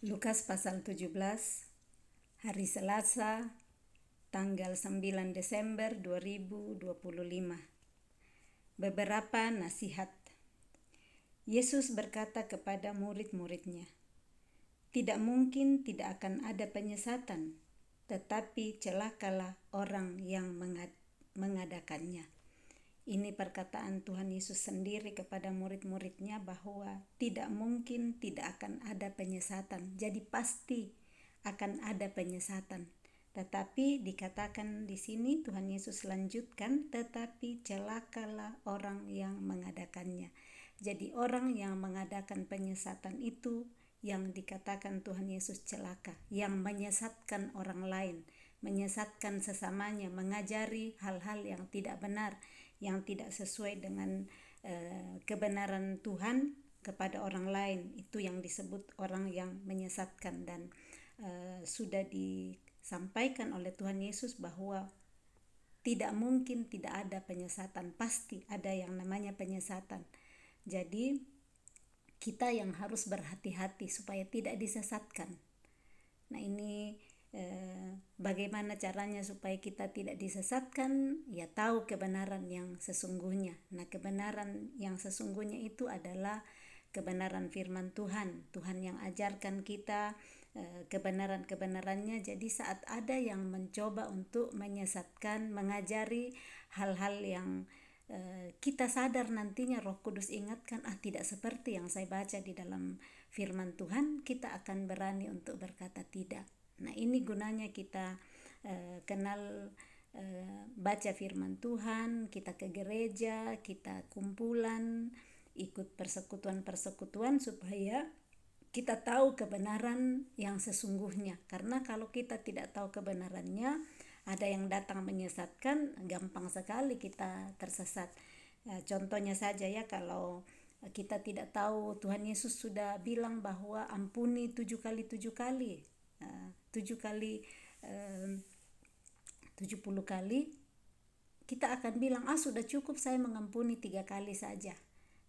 Lukas pasal 17, hari Selasa, tanggal 9 Desember 2025. Beberapa nasihat. Yesus berkata kepada murid-muridnya, "Tidak mungkin tidak akan ada penyesatan, tetapi celakalah orang yang mengadakannya." Ini perkataan Tuhan Yesus sendiri kepada murid-muridnya bahwa tidak mungkin tidak akan ada penyesatan. Jadi pasti akan ada penyesatan. Tetapi dikatakan di sini Tuhan Yesus lanjutkan, tetapi celakalah orang yang mengadakannya. Jadi orang yang mengadakan penyesatan itu yang dikatakan Tuhan Yesus celaka, yang menyesatkan orang lain, menyesatkan sesamanya, mengajari hal-hal yang tidak benar, yang tidak sesuai dengan kebenaran Tuhan kepada orang lain. Itu yang disebut orang yang menyesatkan. Dan sudah disampaikan oleh Tuhan Yesus bahwa tidak mungkin tidak ada penyesatan, pasti ada yang namanya penyesatan. Jadi kita yang harus berhati-hati supaya tidak disesatkan. Nah, ini bagaimana caranya supaya kita tidak disesatkan? Ya, tahu kebenaran yang sesungguhnya. Nah, kebenaran yang sesungguhnya itu adalah kebenaran firman Tuhan. Tuhan yang ajarkan kita kebenaran-kebenarannya. Jadi saat ada yang mencoba untuk menyesatkan, mengajari hal-hal yang kita sadar nantinya Roh Kudus ingatkan, tidak seperti yang saya baca di dalam firman Tuhan, kita akan berani untuk berkata tidak. Nah, ini gunanya kita kenal baca firman Tuhan, kita ke gereja, kita kumpulan, ikut persekutuan-persekutuan supaya kita tahu kebenaran yang sesungguhnya. Karena kalau kita tidak tahu kebenarannya, ada yang datang menyesatkan, gampang sekali kita tersesat. Contohnya saja ya, kalau kita tidak tahu Tuhan Yesus sudah bilang bahwa ampuni 7 kali 7 kali, 7 kali 70 kali, kita akan bilang sudah cukup saya mengampuni 3 kali saja.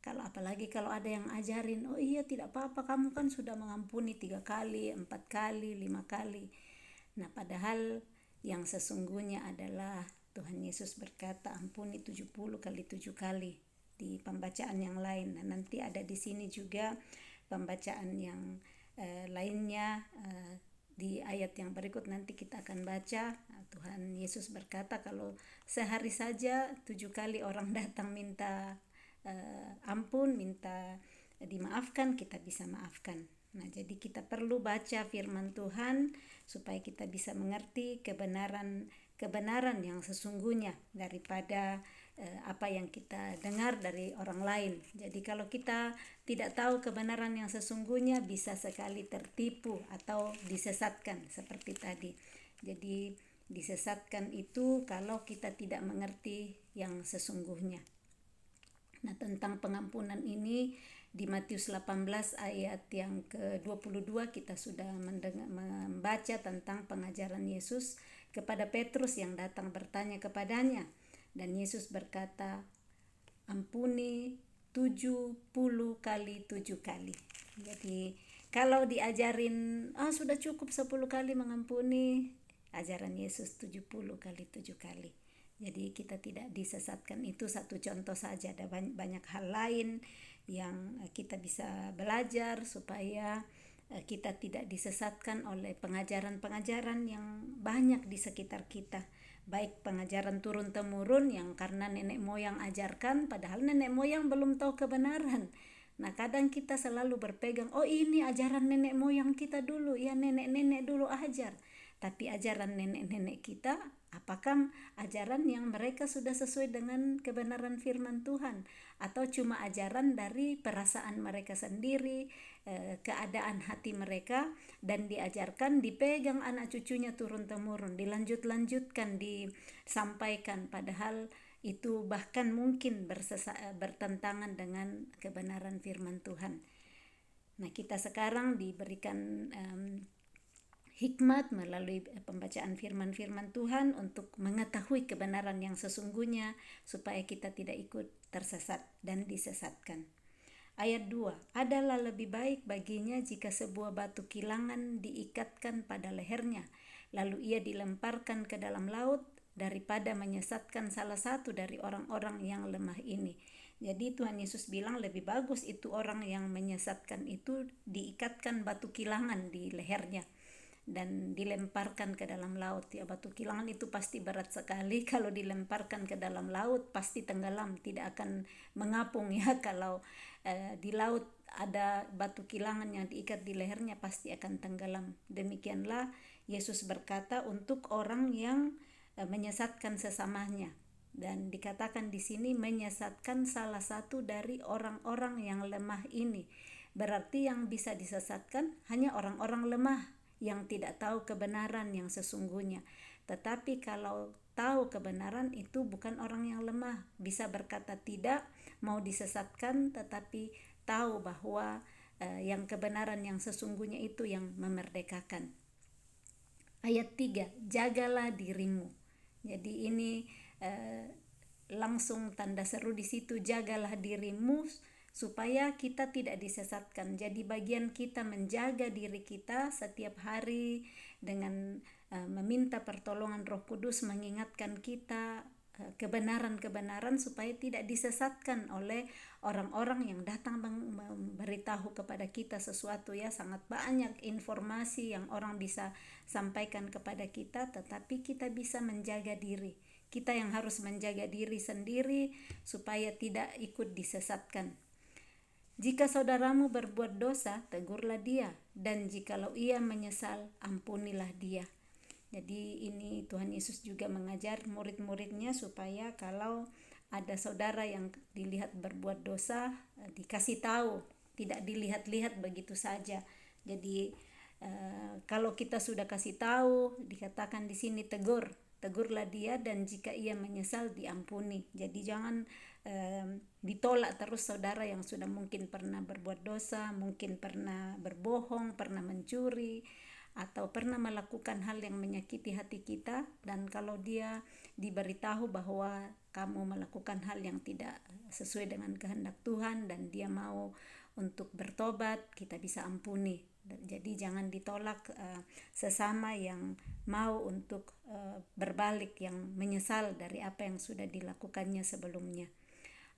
Apalagi kalau ada yang ajarin, iya tidak apa-apa, kamu kan sudah mengampuni 3 kali, 4 kali, 5 kali. Nah, padahal yang sesungguhnya adalah Tuhan Yesus berkata ampuni 70 kali 7 kali di pembacaan yang lain. Nah, nanti ada di sini juga pembacaan yang lainnya di ayat yang berikut nanti kita akan baca. Tuhan Yesus berkata kalau sehari saja 7 kali orang datang minta ampun, minta dimaafkan, kita bisa maafkan. Nah, jadi kita perlu baca firman Tuhan supaya kita bisa mengerti kebenaran yang sesungguhnya daripada apa yang kita dengar dari orang lain. Jadi kalau kita tidak tahu kebenaran yang sesungguhnya, bisa sekali tertipu atau disesatkan seperti tadi. Jadi disesatkan itu kalau kita tidak mengerti yang sesungguhnya. Nah, tentang pengampunan ini di Matius 18 ayat yang ke-22 kita sudah membaca tentang pengajaran Yesus kepada Petrus yang datang bertanya kepadanya. Dan Yesus berkata, ampuni 70 kali 7 kali. Jadi kalau diajarin sudah cukup 10 kali mengampuni, ajaran Yesus 70 kali 7 kali. Jadi kita tidak disesatkan. Itu satu contoh saja, ada banyak hal lain yang kita bisa belajar supaya kita tidak disesatkan oleh pengajaran-pengajaran yang banyak di sekitar kita. Baik pengajaran turun-temurun yang karena nenek moyang ajarkan, padahal nenek moyang belum tahu kebenaran. Nah, kadang kita selalu berpegang, ini ajaran nenek moyang kita dulu, ya nenek-nenek dulu ajar. Tapi ajaran nenek-nenek kita, apakah ajaran yang mereka sudah sesuai dengan kebenaran firman Tuhan? Atau cuma ajaran dari perasaan mereka sendiri, keadaan hati mereka, dan diajarkan, dipegang anak cucunya turun-temurun, dilanjut-lanjutkan, disampaikan, padahal itu bahkan mungkin bertentangan dengan kebenaran firman Tuhan. Nah, kita sekarang diberikan hikmat melalui pembacaan firman-firman Tuhan untuk mengetahui kebenaran yang sesungguhnya supaya kita tidak ikut tersesat dan disesatkan. Ayat 2, adalah lebih baik baginya jika sebuah batu kilangan diikatkan pada lehernya, lalu ia dilemparkan ke dalam laut, daripada menyesatkan salah satu dari orang-orang yang lemah ini. Jadi Tuhan Yesus bilang lebih bagus itu orang yang menyesatkan itu diikatkan batu kilangan di lehernya dan dilemparkan ke dalam laut. Ya, batu kilangan itu pasti berat sekali. Kalau dilemparkan ke dalam laut pasti tenggelam, tidak akan mengapung ya. Kalau di laut ada batu kilangan yang diikat di lehernya pasti akan tenggelam. Demikianlah Yesus berkata untuk orang yang menyesatkan sesamanya, dan dikatakan di sini menyesatkan salah satu dari orang-orang yang lemah ini. Berarti yang bisa disesatkan hanya orang-orang lemah yang tidak tahu kebenaran yang sesungguhnya. Tetapi kalau tahu kebenaran itu bukan orang yang lemah, bisa berkata tidak, mau disesatkan, tetapi tahu bahwa yang kebenaran yang sesungguhnya itu yang memerdekakan. Ayat 3, jagalah dirimu. Jadi ini langsung tanda seru di situ, jagalah dirimu supaya kita tidak disesatkan. Jadi bagian kita menjaga diri kita setiap hari dengan meminta pertolongan Roh Kudus, mengingatkan kita kebenaran-kebenaran supaya tidak disesatkan oleh orang-orang yang datang memberitahu kepada kita sesuatu. Ya, sangat banyak informasi yang orang bisa sampaikan kepada kita, tetapi kita bisa menjaga diri. Kita yang harus menjaga diri sendiri supaya tidak ikut disesatkan. Jika saudaramu berbuat dosa, tegurlah dia, dan jikalau ia menyesal, ampunilah dia. Jadi ini Tuhan Yesus juga mengajar murid-muridnya supaya kalau ada saudara yang dilihat berbuat dosa, dikasih tahu, tidak dilihat-lihat begitu saja. Jadi kalau kita sudah kasih tahu, dikatakan di sini tegurlah dia, dan jika ia menyesal diampuni. Jadi jangan ditolak terus saudara yang sudah mungkin pernah berbuat dosa, mungkin pernah berbohong, pernah mencuri, atau pernah melakukan hal yang menyakiti hati kita. Dan kalau dia diberitahu bahwa kamu melakukan hal yang tidak sesuai dengan kehendak Tuhan dan dia mau untuk bertobat, kita bisa ampuni. Jadi jangan ditolak sesama yang mau untuk berbalik, yang menyesal dari apa yang sudah dilakukannya sebelumnya.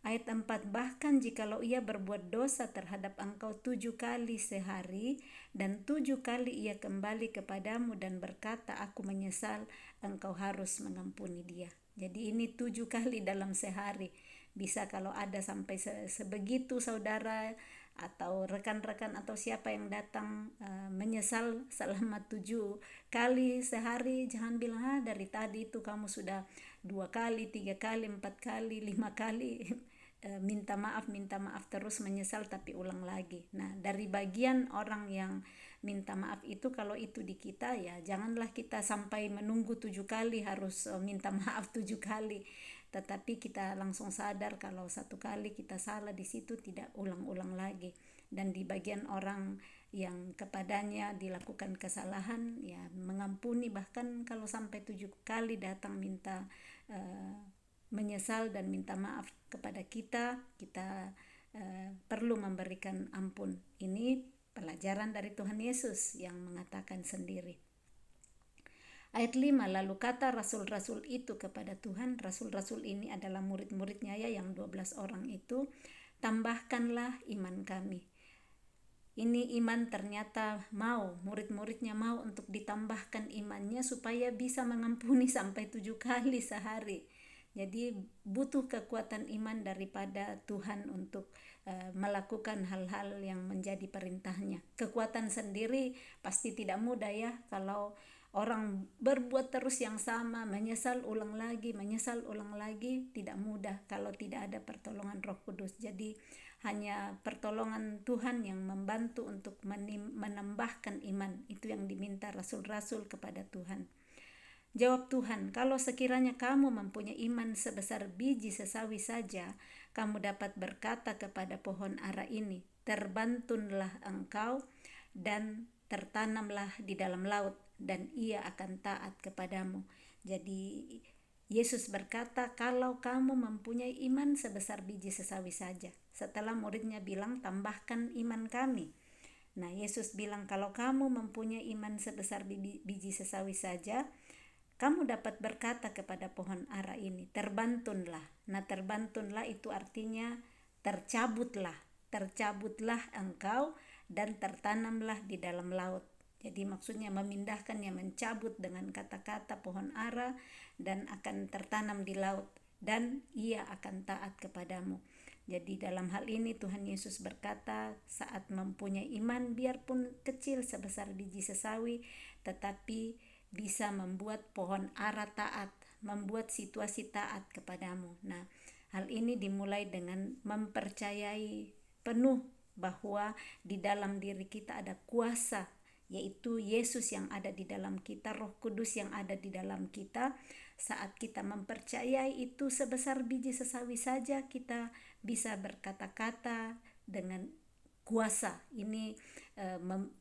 Ayat 4, bahkan jikalau ia berbuat dosa terhadap engkau 7 kali sehari, dan 7 kali ia kembali kepadamu dan berkata, aku menyesal, engkau harus mengampuni dia. Jadi ini 7 kali dalam sehari. Bisa kalau ada sampai sebegitu saudara atau rekan-rekan atau siapa yang datang menyesal selama 7 kali sehari, jangan bilang dari tadi itu kamu sudah 2 kali, 3 kali, 4 kali, 5 kali minta maaf terus, menyesal tapi ulang lagi. Nah, dari bagian orang yang minta maaf itu, kalau itu di kita, ya janganlah kita sampai menunggu 7 kali harus minta maaf 7 kali, tetapi kita langsung sadar kalau 1 kali kita salah di situ, tidak ulang-ulang lagi. Dan di bagian orang yang kepadanya dilakukan kesalahan, ya mengampuni, bahkan kalau sampai 7 kali datang minta menyesal dan minta maaf kepada kita, kita perlu memberikan ampun. Ini pelajaran dari Tuhan Yesus yang mengatakan sendiri. Ayat 5, lalu kata rasul-rasul itu kepada Tuhan, rasul-rasul ini adalah murid-muridnya ya, yang 12 orang itu, tambahkanlah iman kami. Ini iman ternyata mau, murid-muridnya mau untuk ditambahkan imannya supaya bisa mengampuni sampai 7 kali sehari. Jadi butuh kekuatan iman daripada Tuhan untuk melakukan hal-hal yang menjadi perintahnya. Kekuatan sendiri pasti tidak mudah ya, kalau orang berbuat terus yang sama, menyesal ulang lagi, tidak mudah kalau tidak ada pertolongan Roh Kudus. Jadi hanya pertolongan Tuhan yang membantu untuk menambahkan iman. Itu yang diminta rasul-rasul kepada Tuhan. Jawab Tuhan, kalau sekiranya kamu mempunyai iman sebesar biji sesawi saja, kamu dapat berkata kepada pohon ara ini, terbantunlah engkau dan tertanamlah di dalam laut, dan ia akan taat kepadamu. Jadi Yesus berkata, kalau kamu mempunyai iman sebesar biji sesawi saja. Setelah muridnya bilang, tambahkan iman kami. Nah, Yesus bilang, kalau kamu mempunyai iman sebesar biji sesawi saja, kamu dapat berkata kepada pohon ara ini, terbantunlah. Nah, terbantunlah itu artinya tercabutlah. Tercabutlah engkau dan tertanamlah di dalam laut. Jadi maksudnya memindahkannya, mencabut dengan kata-kata pohon ara dan akan tertanam di laut dan ia akan taat kepadamu. Jadi dalam hal ini Tuhan Yesus berkata, saat mempunyai iman biarpun kecil sebesar biji sesawi, tetapi bisa membuat pohon ara taat, membuat situasi taat kepadamu. Nah, hal ini dimulai dengan mempercayai penuh bahwa di dalam diri kita ada kuasa, yaitu Yesus yang ada di dalam kita, Roh Kudus yang ada di dalam kita. Saat kita mempercayai itu sebesar biji sesawi saja, kita bisa berkata-kata dengan kuasa. Ini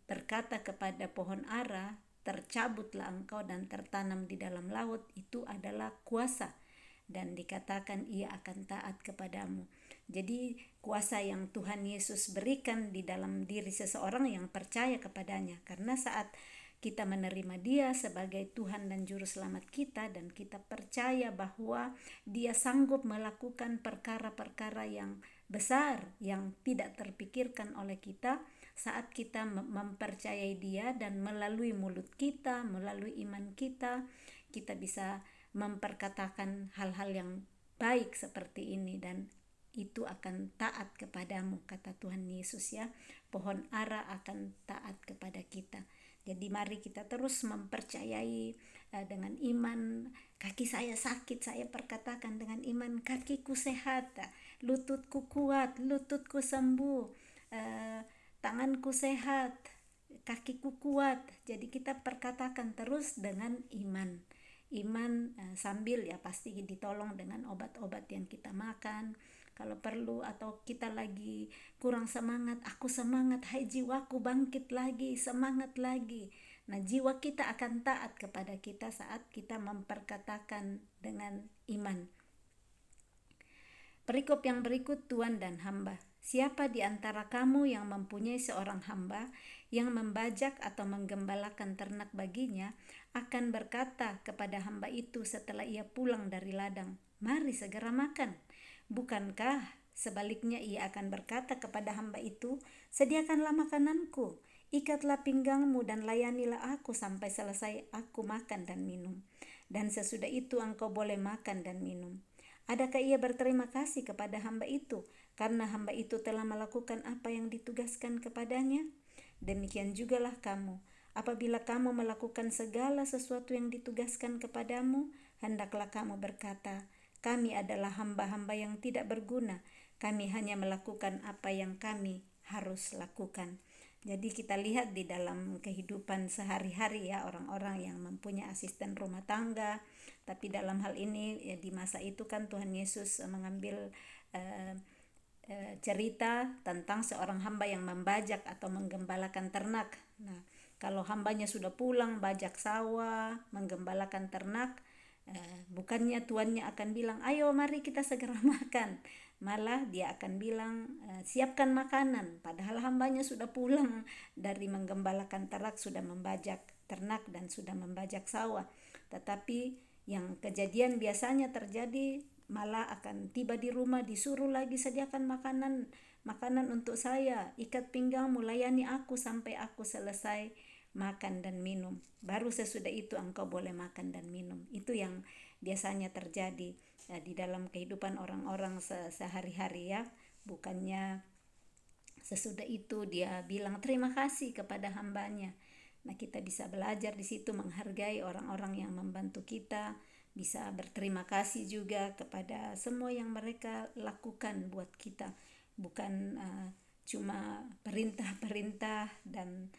berkata kepada pohon ara, tercabutlah engkau dan tertanam di dalam laut, itu adalah kuasa, dan dikatakan ia akan taat kepadamu. Jadi kuasa yang Tuhan Yesus berikan di dalam diri seseorang yang percaya kepadanya, karena saat kita menerima Dia sebagai Tuhan dan Juru Selamat kita, dan kita percaya bahwa Dia sanggup melakukan perkara-perkara yang besar yang tidak terpikirkan oleh kita. Saat kita mempercayai Dia dan melalui mulut kita, melalui iman kita, kita bisa memperkatakan hal-hal yang baik seperti ini, dan itu akan taat kepadamu, kata Tuhan Yesus ya. Pohon ara akan taat kepada kita. Jadi mari kita terus mempercayai dengan iman. Kaki saya sakit, saya perkatakan dengan iman, kakiku sehat, lututku kuat, lututku sembuh, tanganku sehat, kakiku kuat. Jadi kita perkatakan terus dengan iman. Iman sambil ya pasti ditolong dengan obat-obat yang kita makan kalau perlu, atau kita lagi kurang semangat, aku semangat, hai jiwaku bangkit lagi, semangat lagi. Nah, jiwa kita akan taat kepada kita saat kita memperkatakan dengan iman. Perikop yang berikut, tuan dan hamba. Siapa di antara kamu yang mempunyai seorang hamba yang membajak atau menggembalakan ternak baginya, akan berkata kepada hamba itu setelah ia pulang dari ladang, mari segera makan. Bukankah sebaliknya ia akan berkata kepada hamba itu, sediakanlah makananku, ikatlah pinggangmu dan layanilah aku sampai selesai aku makan dan minum. Dan sesudah itu engkau boleh makan dan minum. Adakah ia berterima kasih kepada hamba itu karena hamba itu telah melakukan apa yang ditugaskan kepadanya? Demikian jugalah kamu. Apabila kamu melakukan segala sesuatu yang ditugaskan kepadamu, hendaklah kamu berkata, kami adalah hamba-hamba yang tidak berguna. Kami hanya melakukan apa yang kami harus lakukan. Jadi kita lihat di dalam kehidupan sehari-hari ya, orang-orang yang mempunyai asisten rumah tangga. Tapi dalam hal ini ya, di masa itu kan Tuhan Yesus mengambil cerita tentang seorang hamba yang membajak atau menggembalakan ternak. Nah, kalau hambanya sudah pulang bajak sawah, menggembalakan ternak, bukannya tuannya akan bilang, ayo mari kita segera makan. Malah dia akan bilang, siapkan makanan. Padahal hambanya sudah pulang dari menggembalakan ternak, sudah membajak ternak dan sudah membajak sawah. Tetapi yang kejadian biasanya terjadi, malah akan tiba di rumah disuruh lagi, sediakan makanan untuk saya, ikat pinggangmu, layani aku sampai aku selesai makan dan minum. Baru sesudah itu engkau boleh makan dan minum. Itu yang biasanya terjadi di dalam kehidupan orang-orang sehari-hari ya. Bukannya sesudah itu dia bilang terima kasih kepada hambanya. Nah, kita bisa belajar di situ menghargai orang-orang yang membantu kita, bisa berterima kasih juga kepada semua yang mereka lakukan buat kita. Bukan cuma perintah-perintah, dan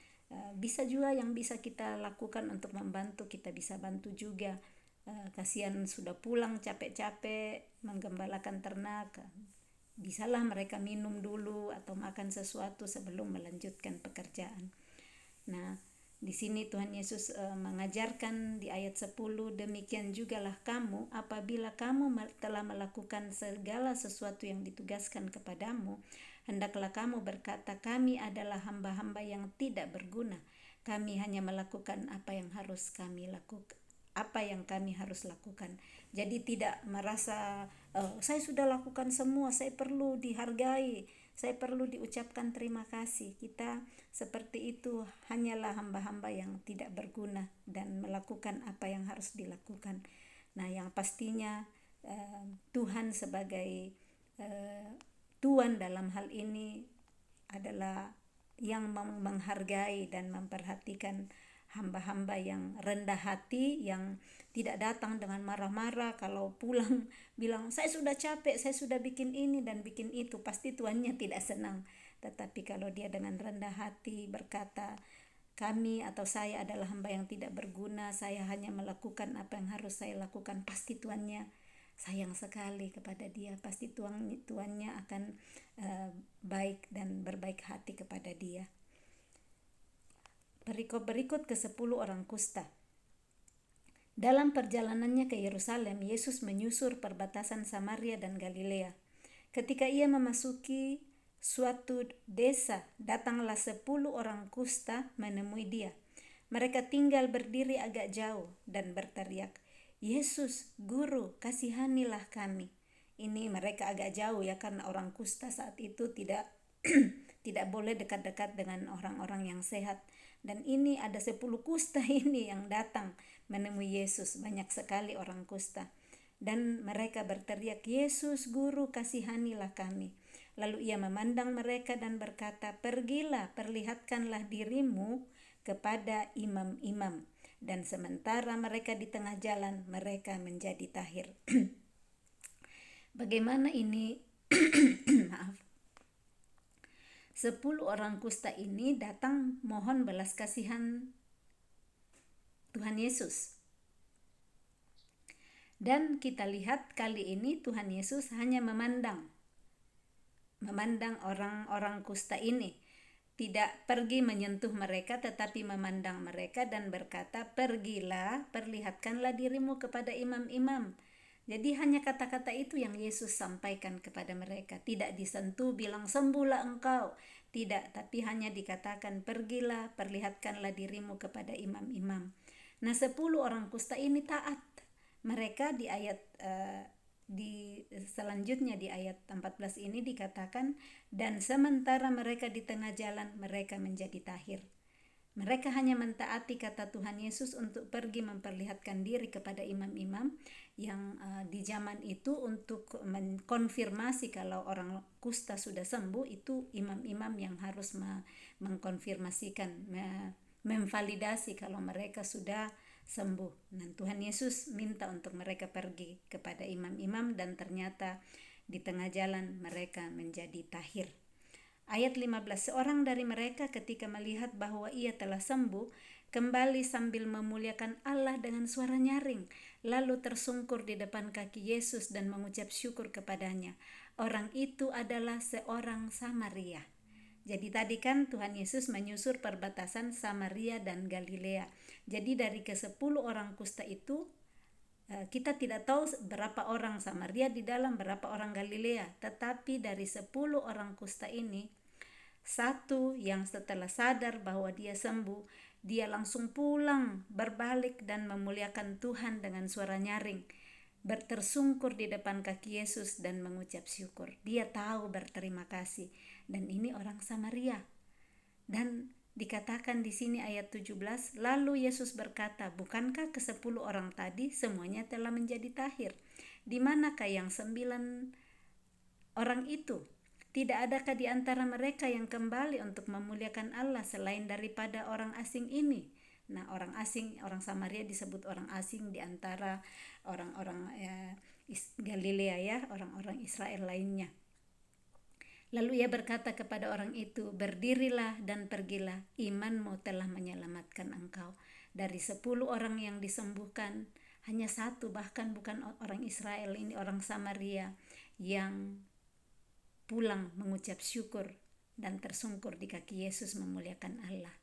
bisa juga yang bisa kita lakukan untuk membantu, kita bisa bantu juga. Kasihan sudah pulang capek-capek menggembalakan ternak, bisalah mereka minum dulu atau makan sesuatu sebelum melanjutkan pekerjaan. Nah, Di sini Tuhan Yesus mengajarkan di ayat 10, demikian jugalah kamu apabila kamu telah melakukan segala sesuatu yang ditugaskan kepadamu, hendaklah kamu berkata, kami adalah hamba-hamba yang tidak berguna. Kami hanya melakukan apa yang kami harus lakukan. Jadi tidak merasa saya sudah lakukan semua, saya perlu dihargai, saya perlu diucapkan terima kasih. Kita seperti itu, hanyalah hamba-hamba yang tidak berguna dan melakukan apa yang harus dilakukan. Nah, yang pastinya Tuhan sebagai Tuhan dalam hal ini adalah yang menghargai dan memperhatikan hamba-hamba yang rendah hati, yang tidak datang dengan marah-marah. Kalau pulang bilang saya sudah capek, saya sudah bikin ini dan bikin itu, pasti tuannya tidak senang. Tetapi kalau dia dengan rendah hati berkata, kami atau saya adalah hamba yang tidak berguna, saya hanya melakukan apa yang harus saya lakukan, pasti tuannya sayang sekali kepada dia, pasti tuannya akan baik dan berbaik hati kepada dia. Perikop berikut ke-10 orang kusta. Dalam perjalanannya ke Yerusalem, Yesus menyusur perbatasan Samaria dan Galilea. Ketika ia memasuki suatu desa, datanglah 10 orang kusta menemui dia. Mereka tinggal berdiri agak jauh dan berteriak, Yesus, Guru, kasihanilah kami. Ini mereka agak jauh ya, karena orang kusta saat itu tidak tidak boleh dekat-dekat dengan orang-orang yang sehat. Dan ini ada 10 kusta ini yang datang menemui Yesus, banyak sekali orang kusta. Dan mereka berteriak, Yesus, Guru, kasihanilah kami. Lalu ia memandang mereka dan berkata, pergilah, perlihatkanlah dirimu kepada imam-imam. Dan sementara mereka di tengah jalan, mereka menjadi tahir. Bagaimana ini? Maaf. 10 orang kusta ini datang mohon belas kasihan Tuhan Yesus. Dan kita lihat kali ini Tuhan Yesus hanya memandang orang-orang kusta ini. Tidak pergi menyentuh mereka, tetapi memandang mereka dan berkata, pergilah, perlihatkanlah dirimu kepada imam-imam. Jadi hanya kata-kata itu yang Yesus sampaikan kepada mereka. Tidak disentuh bilang sembuhlah engkau. Tidak, tapi hanya dikatakan pergilah, perlihatkanlah dirimu kepada imam-imam. Nah, 10 orang kusta ini taat. Mereka di ayat selanjutnya di ayat 14 ini dikatakan, dan sementara mereka di tengah jalan, mereka menjadi tahir. Mereka hanya mentaati kata Tuhan Yesus untuk pergi memperlihatkan diri kepada imam-imam yang di zaman itu untuk mengkonfirmasi kalau orang kusta sudah sembuh, itu imam-imam yang harus mengkonfirmasikan, memvalidasi kalau mereka sudah sembuh. Dan Tuhan Yesus minta untuk mereka pergi kepada imam-imam dan ternyata di tengah jalan mereka menjadi tahir. Ayat 15, seorang dari mereka ketika melihat bahwa ia telah sembuh, kembali sambil memuliakan Allah dengan suara nyaring, lalu tersungkur di depan kaki Yesus dan mengucap syukur kepadanya. Orang itu adalah seorang Samaria. Jadi tadi kan Tuhan Yesus menyusur perbatasan Samaria dan Galilea. Jadi dari ke-10 orang kusta itu, kita tidak tahu berapa orang Samaria di dalam, berapa orang Galilea. Tetapi dari 10 orang kusta ini, satu yang setelah sadar bahwa dia sembuh, dia langsung pulang, berbalik dan memuliakan Tuhan dengan suara nyaring, bertersungkur di depan kaki Yesus dan mengucap syukur. Dia tahu berterima kasih, dan ini orang Samaria. Dan dikatakan di sini ayat 17, lalu Yesus berkata, bukankah ke-10 orang tadi semuanya telah menjadi tahir? Di manakah yang 9 orang itu? Tidak adakah di antara mereka yang kembali untuk memuliakan Allah selain daripada orang asing ini? Nah, orang asing, orang Samaria disebut orang asing di antara orang-orang Galilea ya, orang-orang Israel lainnya. Lalu ia berkata kepada orang itu, berdirilah dan pergilah, imanmu telah menyelamatkan engkau. Dari 10 orang yang disembuhkan, hanya satu, bahkan bukan orang Israel, ini orang Samaria yang pulang mengucap syukur dan tersungkur di kaki Yesus memuliakan Allah.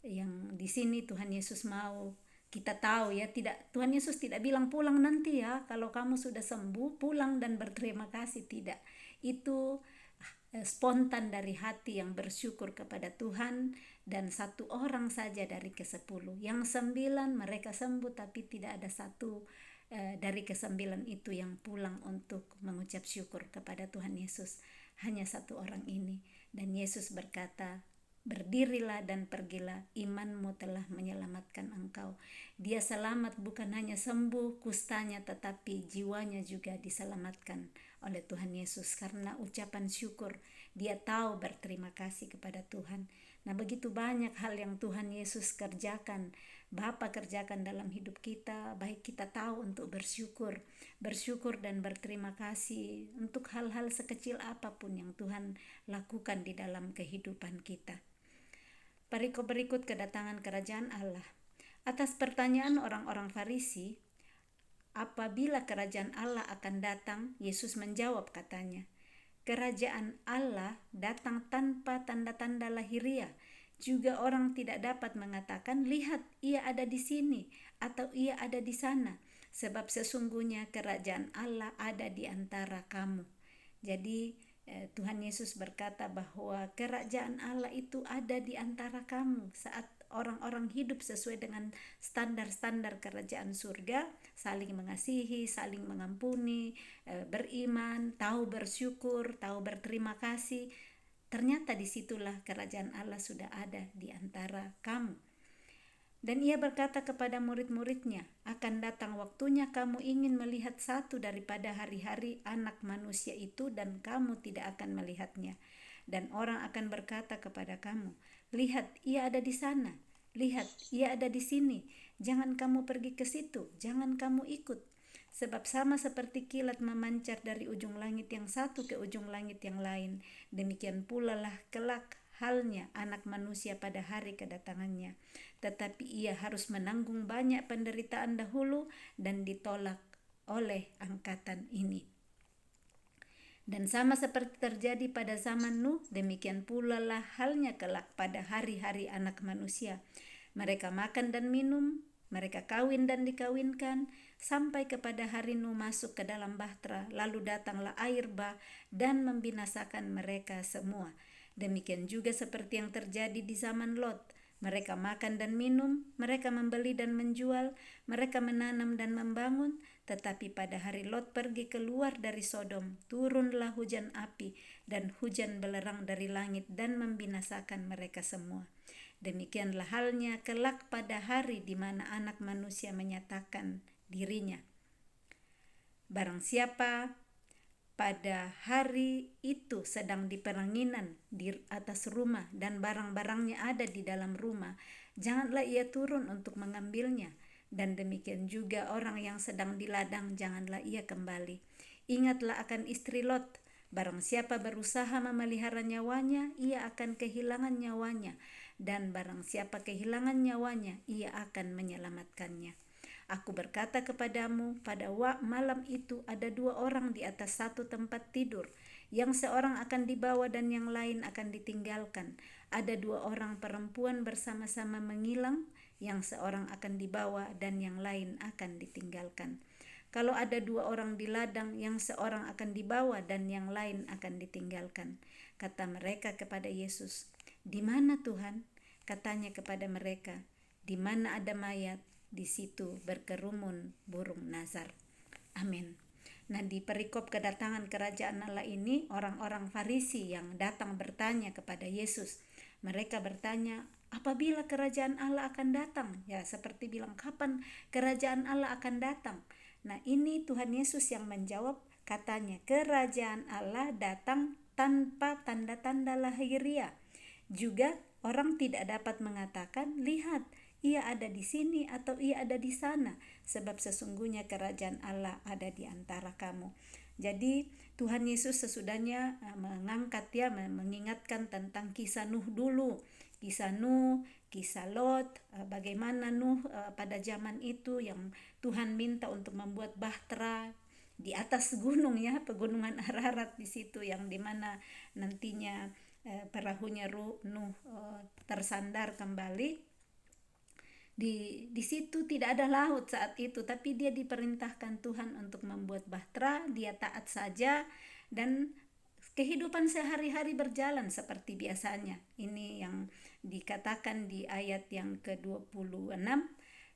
Yang di sini Tuhan Yesus mau kita tahu ya, Tuhan Yesus tidak bilang pulang nanti ya, kalau kamu sudah sembuh pulang dan berterima kasih, tidak. Itu spontan dari hati yang bersyukur kepada Tuhan, dan satu orang saja dari ke-10. Yang 9 mereka sembuh, tapi tidak ada satu dari ke-9 itu yang pulang untuk mengucap syukur kepada Tuhan Yesus. Hanya satu orang ini. Dan Yesus berkata, berdirilah dan pergilah, imanmu telah menyelamatkan engkau. Dia selamat, bukan hanya sembuh kustanya, tetapi jiwanya juga diselamatkan oleh Tuhan Yesus karena ucapan syukur. Dia tahu berterima kasih kepada Tuhan. Nah, begitu banyak hal yang Tuhan Yesus kerjakan, Bapa kerjakan dalam hidup kita, baik kita tahu untuk bersyukur dan berterima kasih untuk hal-hal sekecil apapun yang Tuhan lakukan di dalam kehidupan kita. Perikop berikut, kedatangan kerajaan Allah. Atas pertanyaan orang-orang Farisi, apabila kerajaan Allah akan datang, Yesus menjawab, katanya, kerajaan Allah datang tanpa tanda-tanda lahiriah. Juga orang tidak dapat mengatakan, lihat ia ada di sini atau ia ada di sana, sebab sesungguhnya kerajaan Allah ada di antara kamu. Jadi Tuhan Yesus berkata bahwa kerajaan Allah itu ada di antara kamu saat orang-orang hidup sesuai dengan standar-standar kerajaan surga, saling mengasihi, saling mengampuni, beriman, tahu bersyukur, tahu berterima kasih. Ternyata disitulah kerajaan Allah sudah ada di antara kamu. Dan ia berkata kepada murid-muridnya, akan datang waktunya kamu ingin melihat satu daripada hari-hari anak manusia itu, dan kamu tidak akan melihatnya. Dan orang akan berkata kepada kamu, lihat ia ada di sana, lihat ia ada di sini, jangan kamu pergi ke situ, jangan kamu ikut. Sebab sama seperti kilat memancar dari ujung langit yang satu ke ujung langit yang lain, demikian pula lah kelak halnya anak manusia pada hari kedatangannya. Tetapi ia harus menanggung banyak penderitaan dahulu dan ditolak oleh angkatan ini. Dan sama seperti terjadi pada zaman Nuh, demikian pula lah halnya kelak pada hari-hari anak manusia. Mereka makan dan minum, mereka kawin dan dikawinkan, sampai kepada hari Nuh masuk ke dalam bahtera, lalu datanglah air bah dan membinasakan mereka semua. Demikian juga seperti yang terjadi di zaman Lot. Mereka makan dan minum, mereka membeli dan menjual, mereka menanam dan membangun. Tetapi pada hari Lot pergi keluar dari Sodom, turunlah hujan api dan hujan belerang dari langit dan membinasakan mereka semua. Demikianlah halnya kelak pada hari di mana anak manusia menyatakan dirinya. Barang siapa pada hari itu sedang di peranginan di atas rumah dan barang-barangnya ada di dalam rumah, janganlah ia turun untuk mengambilnya. Dan demikian juga orang yang sedang di ladang, janganlah ia kembali. Ingatlah akan istri Lot. Barang siapa berusaha memelihara nyawanya, ia akan kehilangan nyawanya. Dan barang siapa kehilangan nyawanya, ia akan menyelamatkannya. Aku berkata kepadamu, pada malam itu ada 2 orang di atas satu tempat tidur. Yang seorang akan dibawa dan yang lain akan ditinggalkan. Ada 2 orang perempuan bersama-sama mengilang, yang seorang akan dibawa dan yang lain akan ditinggalkan. Kalau ada 2 orang di ladang, yang seorang akan dibawa dan yang lain akan ditinggalkan. Kata mereka kepada Yesus, di mana Tuhan? Katanya kepada mereka, di mana ada mayat, di situ berkerumun burung nazar. Amin. Nah, di perikop kedatangan kerajaan Allah ini, orang-orang Farisi yang datang bertanya kepada Yesus, mereka bertanya, apabila kerajaan Allah akan datang? Ya, seperti bilang, kapan kerajaan Allah akan datang? Nah, ini Tuhan Yesus yang menjawab, katanya, kerajaan Allah datang tanpa tanda-tanda lahiriah. Juga orang tidak dapat mengatakan, lihat ia ada di sini atau ia ada di sana, sebab sesungguhnya kerajaan Allah ada di antara kamu. Jadi Tuhan Yesus sesudahnya mengangkat, ya, mengingatkan tentang kisah Nuh dulu, kisah Nuh, kisah Lot, bagaimana Nuh pada zaman itu yang Tuhan minta untuk membuat bahtera di atas gunung, ya, pegunungan Ararat di situ, yang dimana nantinya perahunya Nuh tersandar kembali. di situ tidak ada laut saat itu, tapi dia diperintahkan Tuhan untuk membuat bahtera. Dia taat saja dan kehidupan sehari-hari berjalan seperti biasanya. Ini yang dikatakan di ayat yang ke-26.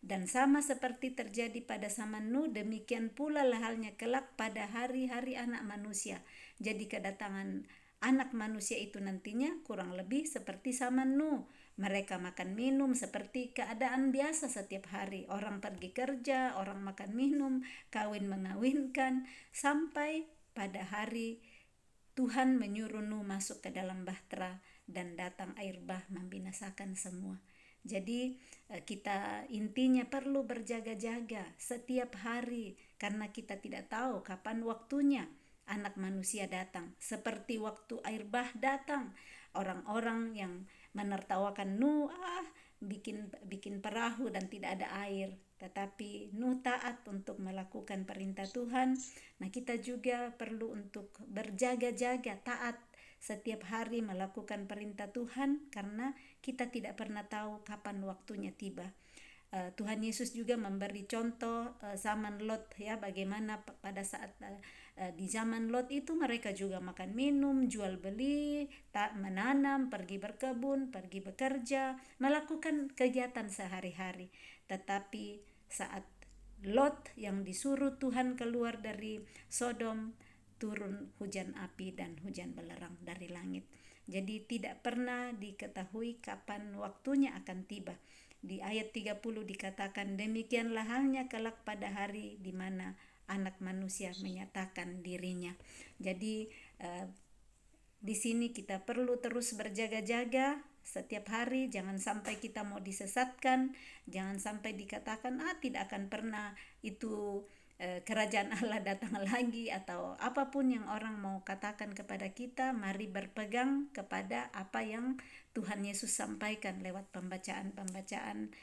Dan sama seperti terjadi pada zaman Nuh, demikian pula halnya kelak pada hari-hari anak manusia. Jadi kedatangan anak manusia itu nantinya kurang lebih seperti zaman Nuh. Mereka makan minum seperti keadaan biasa setiap hari. Orang pergi kerja, orang makan minum, kawin mengawinkan, sampai pada hari Tuhan menyuruh Nuh masuk ke dalam bahtera dan datang air bah membinasakan semua. Jadi kita intinya perlu berjaga-jaga setiap hari, karena kita tidak tahu kapan waktunya anak manusia datang. Seperti waktu air bah datang, orang-orang yang menertawakan Nuh, bikin perahu dan tidak ada air. Tetapi Nuh taat untuk melakukan perintah Tuhan. Nah, kita juga perlu untuk berjaga-jaga, taat setiap hari melakukan perintah Tuhan, karena kita tidak pernah tahu kapan waktunya tiba. Tuhan Yesus juga memberi contoh zaman Lot, ya, bagaimana pada saat di zaman Lot itu mereka juga makan minum, jual beli, menanam, pergi berkebun, pergi bekerja, melakukan kegiatan sehari-hari. Tetapi saat Lot yang disuruh Tuhan keluar dari Sodom, turun hujan api dan hujan belerang dari langit. Jadi tidak pernah diketahui kapan waktunya akan tiba. Di ayat 30 dikatakan, demikianlah halnya kelak pada hari di mana anak manusia menyatakan dirinya. Jadi di sini kita perlu terus berjaga-jaga setiap hari. Jangan sampai kita mau disesatkan, jangan sampai dikatakan tidak akan pernah itu kerajaan Allah datang lagi, atau apapun yang orang mau katakan kepada kita. Mari berpegang kepada apa yang Tuhan Yesus sampaikan lewat pembacaan-pembacaan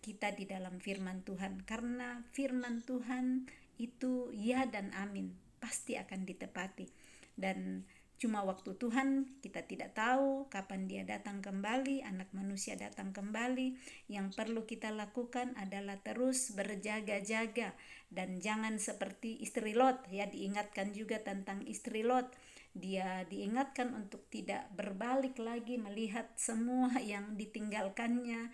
kita di dalam firman Tuhan, karena firman Tuhan itu ya dan amin, pasti akan ditepati. Dan cuma waktu Tuhan, kita tidak tahu kapan dia datang kembali, anak manusia datang kembali. Yang perlu kita lakukan adalah terus berjaga-jaga, dan jangan seperti istri Lot, ya, diingatkan juga tentang istri Lot. Dia diingatkan untuk tidak berbalik lagi melihat semua yang ditinggalkannya,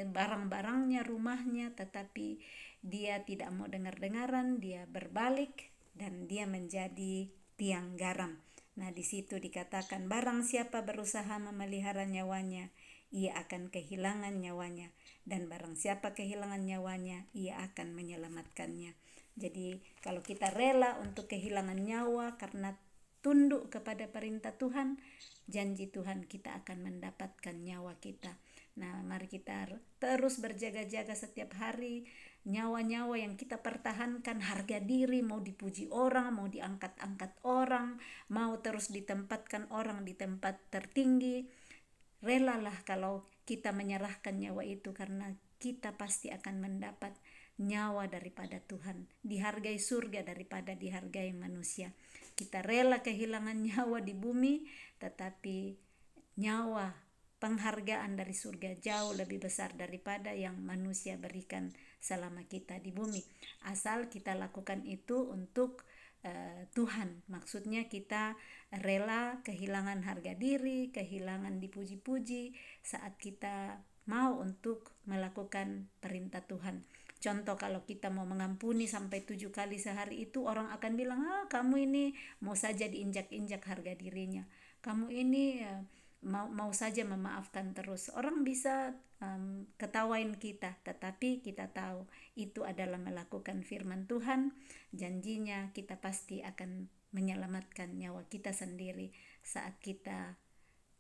barang-barangnya, rumahnya, tetapi dia tidak mau dengar-dengaran, dia berbalik dan dia menjadi tiang garam. Nah, di situ dikatakan, barang siapa berusaha memelihara nyawanya, ia akan kehilangan nyawanya, dan barang siapa kehilangan nyawanya, ia akan menyelamatkannya. Jadi kalau kita rela untuk kehilangan nyawa karena tunduk kepada perintah Tuhan, janji Tuhan kita akan mendapatkan nyawa kita. Nah, mari kita terus berjaga-jaga setiap hari. Nyawa-nyawa yang kita pertahankan, harga diri, mau dipuji orang, mau diangkat-angkat orang, mau terus ditempatkan orang di tempat tertinggi, relalah kalau kita menyerahkan nyawa itu, karena kita pasti akan mendapat nyawa daripada Tuhan, dihargai surga daripada dihargai manusia. Kita rela kehilangan nyawa di bumi, tetapi nyawa penghargaan dari surga jauh lebih besar daripada yang manusia berikan selama kita di bumi. Asal kita lakukan itu untuk Tuhan. Maksudnya kita rela kehilangan harga diri, kehilangan dipuji-puji saat kita mau untuk melakukan perintah Tuhan. Contoh, kalau kita mau mengampuni sampai 7 kali sehari, itu orang akan bilang, kamu ini mau saja diinjak-injak harga dirinya, kamu ini mau saja memaafkan terus. Orang bisa ketawain kita, tetapi kita tahu itu adalah melakukan firman Tuhan. Janjinya kita pasti akan menyelamatkan nyawa kita sendiri saat kita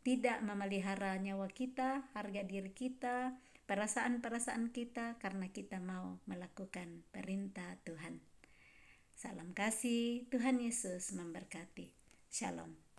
tidak memelihara nyawa kita, harga diri kita, perasaan-perasaan kita, karena kita mau melakukan perintah Tuhan. Salam kasih, Tuhan Yesus memberkati. Shalom.